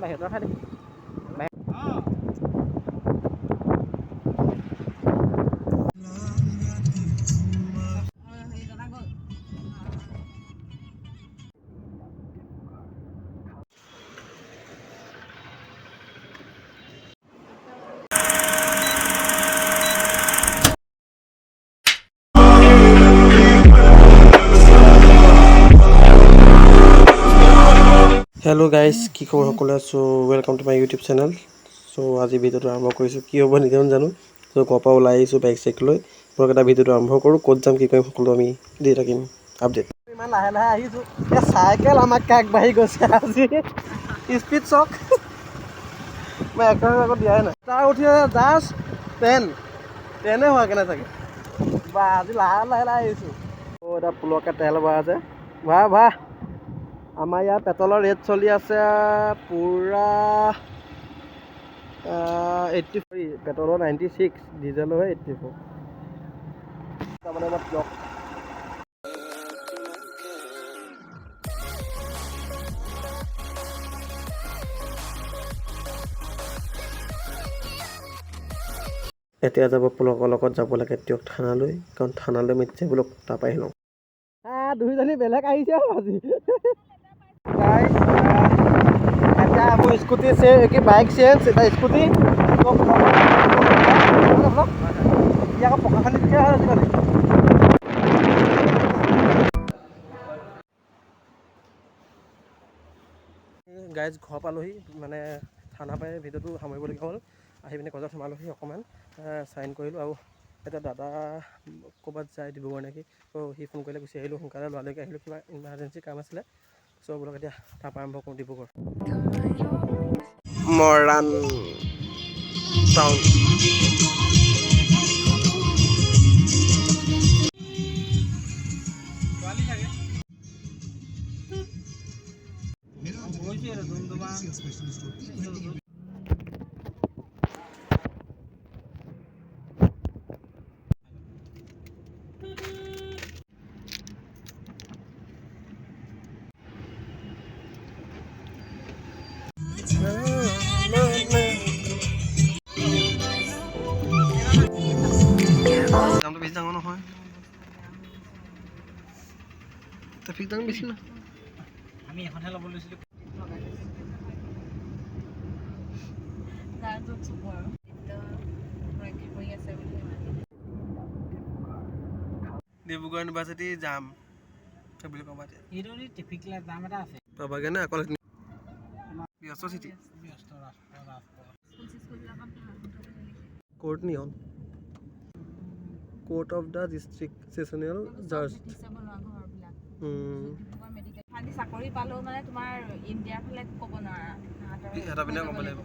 বাহিৰতে খাই দিম হেল্ল' গাইজ কি খবৰ সকলোৱে so' welcome to my YouTube channel so' আজি ভিডিঅ'টো আৰম্ভ কৰিছোঁ কি হ'ব নিজেও জানো চ' ঘৰৰ পৰা ওলাই আহিছোঁ বাইক চাইক লৈ মই এটা ভিডিঅ'টো আৰম্ভ কৰোঁ ক'ত যাম কি কৰিম সকলো আমি দি থাকিম আপডেট ইমান লাহে লাহে আহিছোঁ এই চাইকেল আমাক আগবাঢ়ি গৈছে আজি স্পীড চক মই এক্সাৰচাইজ আকৌ দিয়াই নাই তাৰ উঠি জাষ্ট টেনে হোৱা কেনে চাগে বা আজি লাহে লাহে আহিছোঁ অ' এটা পুলকে তেল ভৰাই আছে ভাহ আমাৰ ইয়াত পেট্ৰলৰ ৰেট চলি আছে পুৰা 83 পেট্ৰলৰ 96 ডিজেলৰ 84 তাৰমানে মই ব্লক এতিয়া যাব পুলকৰ লগত যাব লাগে তেওঁক থানালৈ কাৰণ থানালৈ মিতিছে বোলক তাৰপৰা আহি লওঁ দুইজনী বেলেগ আহিছে আজি এটা মোৰ স্কুটি কি বাইক চেঞ্জ এটা স্কুটি আকৌ পকাখানি দিয়া হয় আজিকালি গাইজ ঘৰ পালোহি মানে থানা পাই ভিডিঅ'টো সামৰিবলগীয়া হ'ল আহি পিনে কলেজত সোমালোহি অকণমান চাইন কৰিলোঁ আৰু এতিয়া দাদা ক'ৰবাত যায় ডিব্ৰুগড় নেকি ত' সি ফোন কৰিলে গুচি আহিলোঁ সোনকালে ল'ৰালৈকে আহিলোঁ কিবা ইমাৰ্জেঞ্চি কাম আছিলে চ' বোলক এতিয়া তাৰপৰা আৰম্ভ কৰোঁ ডিব্ৰুগড় মৰাণ টাউন দামটো বেছি ডাঙৰ নহয় ট্ৰেফিক দাম বেছি নহয় আমি এখনহে ল'ব লৈছিলোঁ ডিব্ৰুগড় ইউনিভাৰ্চিটি যাম বুলি ক'বা এইটো ট্ৰেফিক লাইট জাম এটা আছে পাবাগে নে অকল ব্যস্ত city court neon court of the district sessional জাজ চাকৰি পালেও মানে তোমাৰ ইণ্ডিয়াৰ ফালে ক'ব নোৱাৰা এটা পিনে ক'ব লাগিব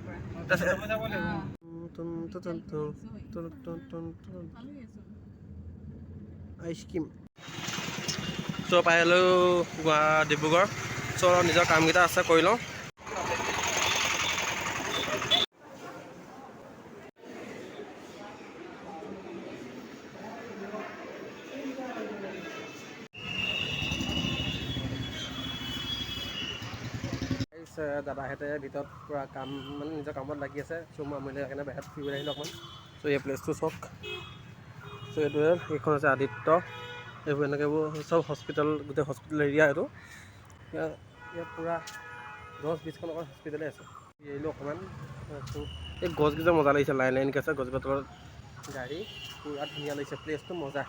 আইচক্ৰীম চ' পাই গ'লোঁ ডিব্ৰুগড় চ' নিজৰ কামকেইটা আছে কৰি লওঁ দাদাহঁতে ভিতৰত পূৰা কাম মানে নিজৰ কামত লাগি আছে চ' মই আমনি সেইকাৰণে বাহিৰত ফুৰিবলৈ আহিলোঁ অকণমান চ' এই প্লেচটো চাওক চ' এইটোৱে এইখন হৈছে আদিত্য এইবোৰ এনেকৈবোৰ চব হস্পিটেল গোটেই হস্পিটেল এৰিয়া এইটো ইয়াত পূৰা 10-20খন অকল হস্পিটেলেই আছে এৰিলোঁ অকণমান এই গছকেইটা মজা লাগিছে লাইনকৈ আছে গছকেইটাৰ গাড়ী পূৰা ধুনীয়া লাগিছে প্লেচটো মজা